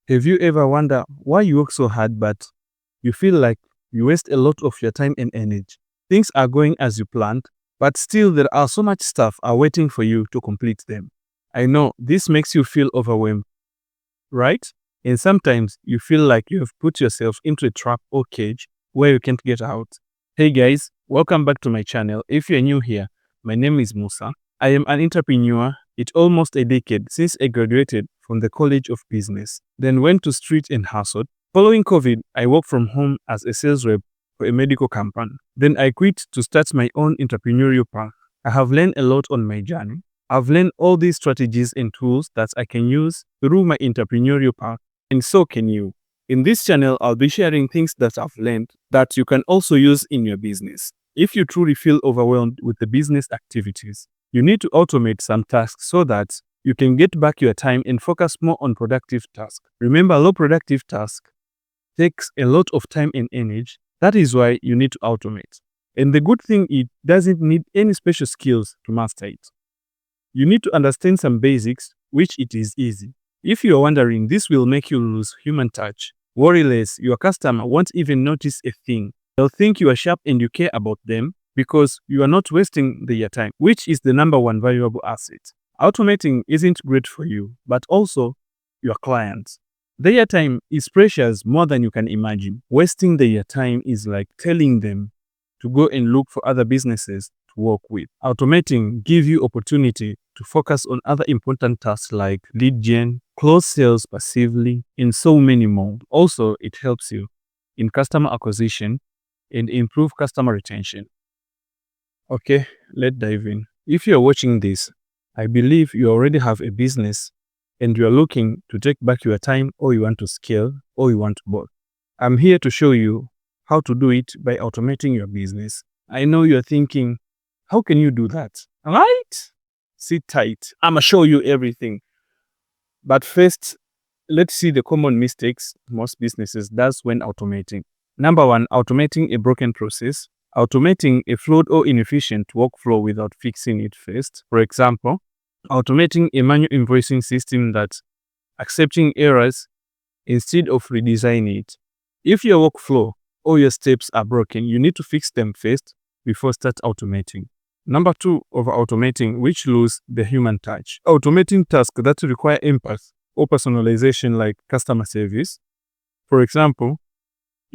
Have you ever wondered why you work so hard but you feel like you waste a lot of your time and energy? Things are going as you planned, but still there are so much stuff are waiting for you to complete them. I know this makes you feel overwhelmed, right? And sometimes you feel like you have put yourself into a trap or cage where you can't get out. Hey guys, welcome back to my channel. If you're new here, my name is Musa. I am an entrepreneur. It's almost a decade since I graduated from the College of Business, then went to street and hustled. Following COVID, I worked from home as a sales rep for a medical company. Then I quit to start my own entrepreneurial path. I have learned a lot on my journey. I've learned all these strategies and tools that I can use through my entrepreneurial path, and so can you. In this channel, I'll be sharing things that I've learned that you can also use in your business. If you truly feel overwhelmed with the business activities, you need to automate some tasks so that you can get back your time and focus more on productive tasks. Remember, low productive task takes a lot of time and energy. That is why you need to automate. And the good thing, it doesn't need any special skills to master it. You need to understand some basics, which it is easy. If you are wondering, this will make you lose human touch. Worry less, your customer won't even notice a thing. They'll think you are sharp and you care about them because you are not wasting their time, which is the number one valuable asset. Automating isn't great for you, but also your clients. Their time is precious more than you can imagine. Wasting their time is like telling them to go and look for other businesses to work with. Automating gives you opportunity to focus on other important tasks like lead gen, close sales passively, and so many more. Also, it helps you in customer acquisition and improve customer retention. Okay, let's dive in. If you're watching this, I believe you already have a business and you're looking to take back your time, or you want to scale, or you want both. I'm here to show you how to do it by automating your business. I know you're thinking, how can you do that? Right? Sit tight. I'm going to show you everything. But first, let's see the common mistakes most businesses does when automating. Number one, automating a broken process. Automating a flawed or inefficient workflow without fixing it first. For example, automating a manual invoicing system that's accepting errors instead of redesigning it. If your workflow or your steps are broken, you need to fix them first before start automating. Number two, over automating, which lose the human touch. Automating tasks that require empathy or personalization like customer service. For example,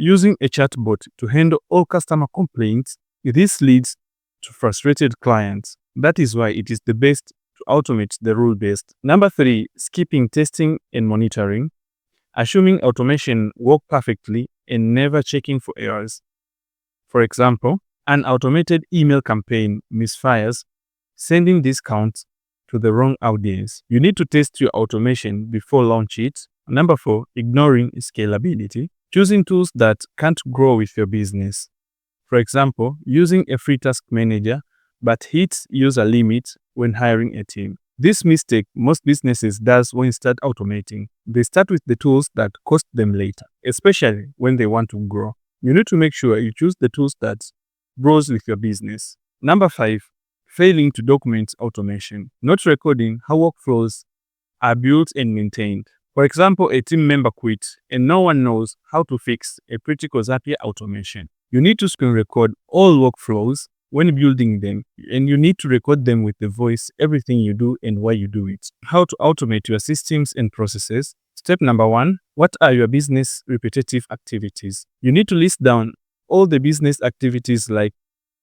using a chatbot to handle all customer complaints, this leads to frustrated clients. That is why it is the best to automate the rule-based. Number three, skipping testing and monitoring. Assuming automation works perfectly and never checking for errors. For example, an automated email campaign misfires, sending discounts to the wrong audience. You need to test your automation before launch it. Number four, ignoring scalability. Choosing tools that can't grow with your business. For example, using a free task manager but hits user limit when hiring a team. This mistake most businesses does when start automating. They start with the tools that cost them later, especially when they want to grow. You need to make sure you choose the tools that grows with your business. Number five, failing to document automation. Not recording how workflows are built and maintained. For example, a team member quit and no one knows how to fix a critical Zapier automation. You need to screen record all workflows when building them, and you need to record them with the voice, everything you do and why you do it. How to automate your systems and processes. Step number one, what are your business repetitive activities? You need to list down all the business activities like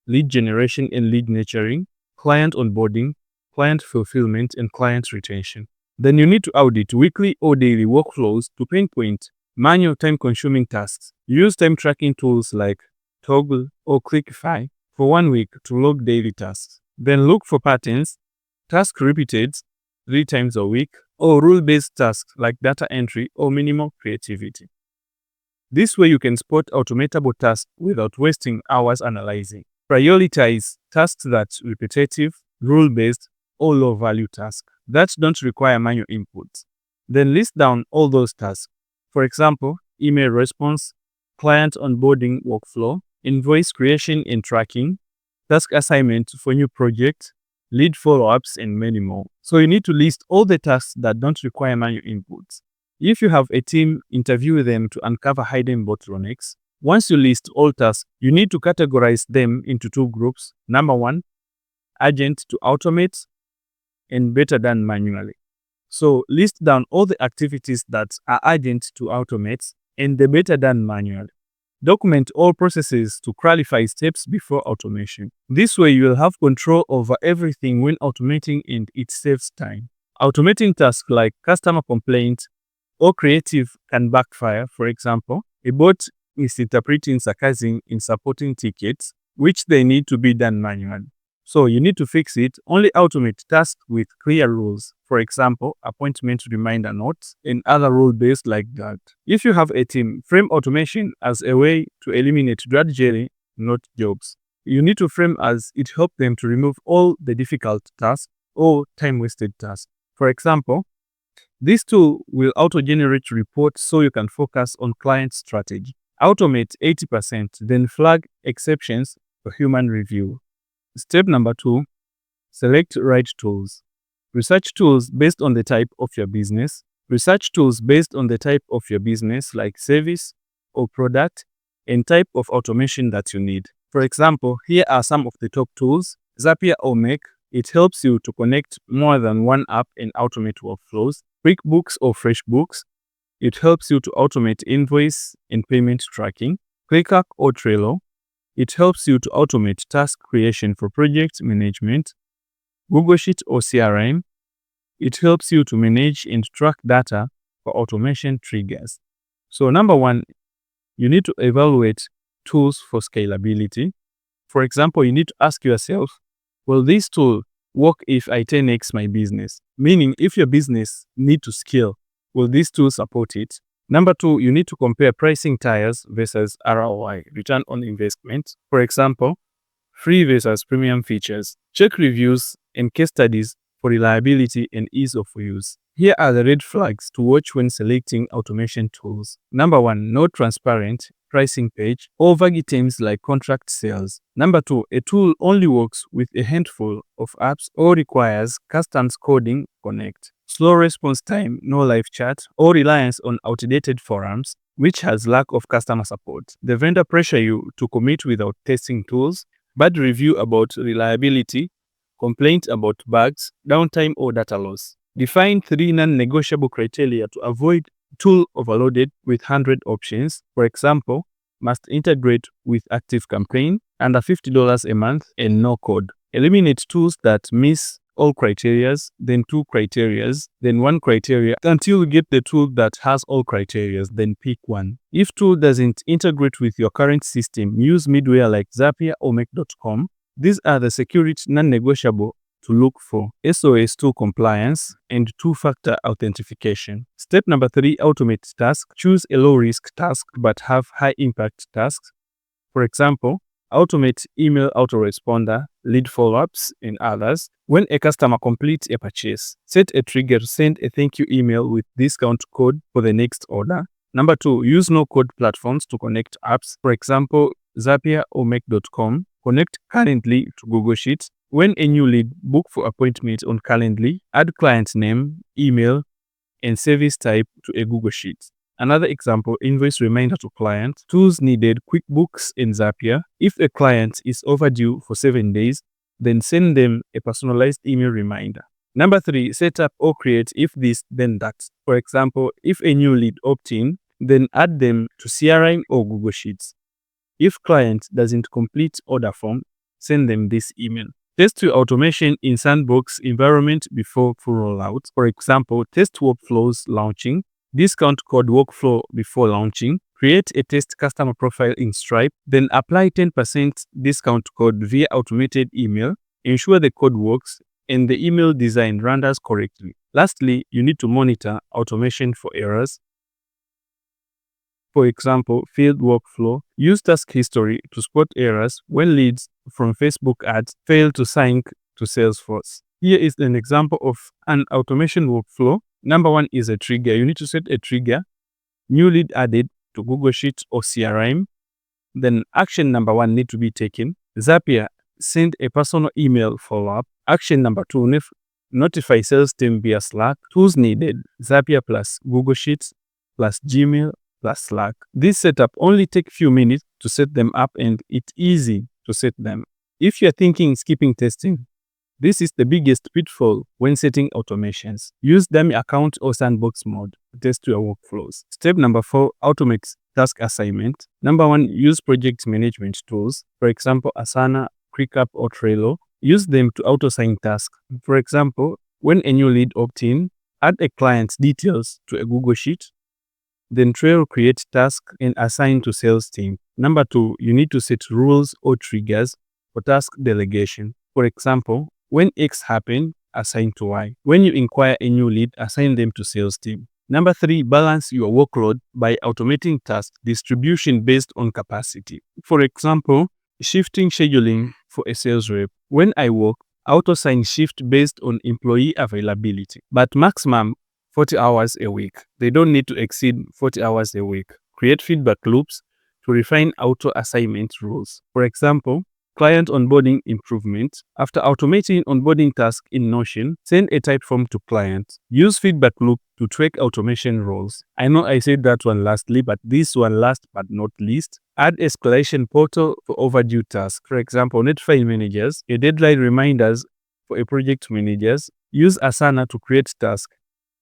lead generation and lead nurturing, client onboarding, client fulfillment, and client retention. Then you need to audit weekly or daily workflows to pinpoint manual time-consuming tasks. Use time tracking tools like Toggle or Clickify for 1 week to log daily tasks. Then look for patterns, tasks repeated 3 times a week, or rule-based tasks like data entry or minimal creativity. This way you can spot automatable tasks without wasting hours analyzing. Prioritize tasks that's repetitive, rule-based, or low-value tasks that don't require manual inputs. Then list down all those tasks. For example, email response, client onboarding workflow, invoice creation and tracking, task assignment for new projects, lead follow-ups, and many more. So you need to list all the tasks that don't require manual inputs. If you have a team, interview them to uncover hidden bottlenecks. Once you list all tasks, you need to categorize them into 2 groups. Number 1, urgent to automate and better done manually. So list down all the activities that are urgent to automate and the better done manually. Document all processes to clarify steps before automation. This way you will have control over everything when automating and it saves time. Automating tasks like customer complaints or creative can backfire. For example, a bot is interpreting sarcasm in supporting tickets, which they need to be done manually. So you need to fix it. Only automate tasks with clear rules. For example, appointment reminder notes and other rule-based like that. If you have a team, frame automation as a way to eliminate drudgery, not jobs. You need to frame as it helps them to remove all the difficult tasks or time-wasted tasks. For example, this tool will auto-generate reports so you can focus on client strategy. Automate 80%, then flag exceptions for human review. Step number 2, select right tools. Research tools based on the type of your business. Research tools based on the type of your business, like service or product, and type of automation that you need. For example, here are some of the top tools. Zapier or Make. It helps you to connect more than one app and automate workflows. QuickBooks or FreshBooks. It helps you to automate invoice and payment tracking. ClickUp or Trello. It helps you to automate task creation for project management. Google Sheet or CRM. It helps you to manage and track data for automation triggers. So number 1, you need to evaluate tools for scalability. For example, you need to ask yourself, will this tool work if I 10x my business? Meaning, if your business need to scale, will this tool support it? Number 2, you need to compare pricing tiers versus ROI, return on investment. For example, free versus premium features. Check reviews and case studies for reliability and ease of use. Here are the red flags to watch when selecting automation tools. Number 1, no transparent pricing page or vague terms like contract sales. Number 2, a tool only works with a handful of apps or requires custom coding connect. Slow response time, no live chat, or reliance on outdated forums, which has lack of customer support. The vendor pressure you to commit without testing tools, bad review about reliability, complaint about bugs, downtime, or data loss. Define 3 non-negotiable criteria to avoid tool overloaded with 100 options. For example, must integrate with ActiveCampaign, under $50 a month, and no code. Eliminate tools that miss all criterias, then 2 criterias, then 1 criteria until you get the tool that has all criterias, then pick one. If tool doesn't integrate with your current system, use middleware like Zapier or Make.com. These are the security non-negotiable to look for: SOS 2 compliance and 2-factor authentication. Step number 3, automate tasks. Choose a low-risk task but have high-impact tasks. For example, automate email autoresponder, lead follow-ups, and others. When a customer completes a purchase, set a trigger to send a thank you email with discount code for the next order. Number 2, use no-code platforms to connect apps. For example, Zapier or Make.com. Connect Calendly to Google Sheets. When a new lead, book for appointment on Calendly. Add client name, email, and service type to a Google Sheet. Another example, invoice reminder to client. Tools needed: QuickBooks and Zapier. If a client is overdue for 7 days, then send them a personalized email reminder. Number 3, set up or create if this, then that. For example, if a new lead opt-in, then add them to CRM or Google Sheets. If client doesn't complete order form, send them this email. Test your automation in sandbox environment before full rollout. For example, test workflows launching, discount code workflow before launching, create a test customer profile in Stripe, then apply 10% discount code via automated email, ensure the code works, and the email design renders correctly. Lastly, you need to monitor automation for errors. For example, field workflow. Use task history to spot errors when leads from Facebook ads fail to sync to Salesforce. Here is an example of an automation workflow. Number 1 is a trigger. You need to set a trigger. New lead added to Google Sheets or CRM. Then action number 1 need to be taken. Zapier, send a personal email follow-up. Action number 2, Notify sales team via Slack. Tools needed: Zapier plus Google Sheets plus Gmail plus Slack. This setup only takes few minutes to set them up, and it's easy to set them. If you're thinking skipping testing, this is the biggest pitfall when setting automations. Use dummy account or sandbox mode to test your workflows. Step number 4, automate task assignment. Number 1, use project management tools. For example, Asana, ClickUp, or Trello. Use them to auto-assign tasks. For example, when a new lead opts in, add a client's details to a Google Sheet. Then Trello create task and assign to sales team. Number 2, you need to set rules or triggers for task delegation. For example, when X happen, assign to Y. When you inquire a new lead, assign them to sales team. Number 3, balance your workload by automating task distribution based on capacity. For example, shifting scheduling for a sales rep. When I work, auto-assign shift based on employee availability, but maximum 40 hours a week. They don't need to exceed 40 hours a week. Create feedback loops to refine auto-assignment rules. For example, client onboarding improvement. After automating onboarding tasks in Notion, send a type form to client. Use feedback loop to track automation roles. I know I said that one lastly, but this one last but not least. Add escalation portal for overdue tasks. For example, notify managers, a deadline reminders for a project managers. Use Asana to create tasks.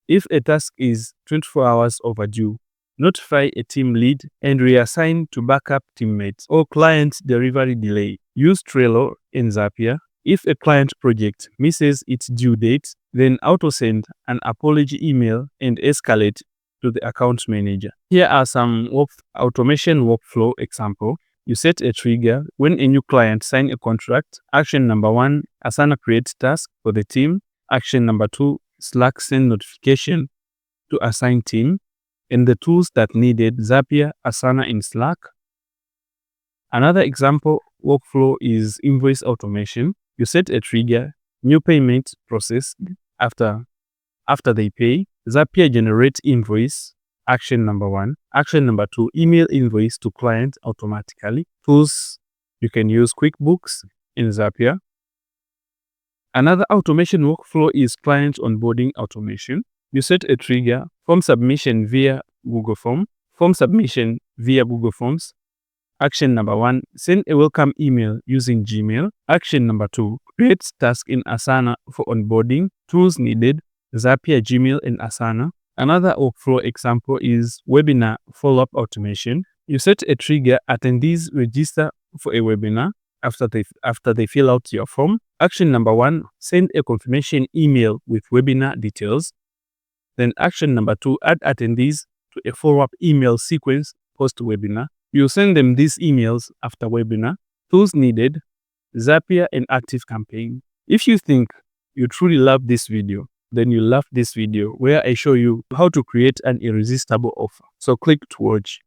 If a task is 24 hours overdue, notify a team lead and reassign to backup teammates. Or client delivery delay. Use Trello and Zapier. If a client project misses its due date, then auto-send an apology email and escalate to the account manager. Here are some automation workflow examples. You set a trigger when a new client signs a contract. Action number 1, Asana creates task for the team. Action number 2, Slack send notification to assign team. And the tools that needed: Zapier, Asana, and Slack. Another example workflow is invoice automation. You set a trigger, new payment process after they pay. Zapier generates invoice. Action number 1. Action number 2, email invoice to client automatically. Tools, you can use QuickBooks in Zapier. Another automation workflow is client onboarding automation. You set a trigger, form submission via Google Form. Form submission via Google Forms. Action number 1, send a welcome email using Gmail. Action number 2, create task in Asana for onboarding. Tools needed: Zapier, Gmail, and Asana. Another workflow example is webinar follow-up automation. You set a trigger, attendees register for a webinar after they fill out your form. Action number 1, send a confirmation email with webinar details. Then action number 2, add attendees to a follow-up email sequence post-webinar. You send them these emails after webinar. Tools needed: Zapier and ActiveCampaign. If you think you truly love this video, then you love this video where I show you how to create an irresistible offer. So click to watch.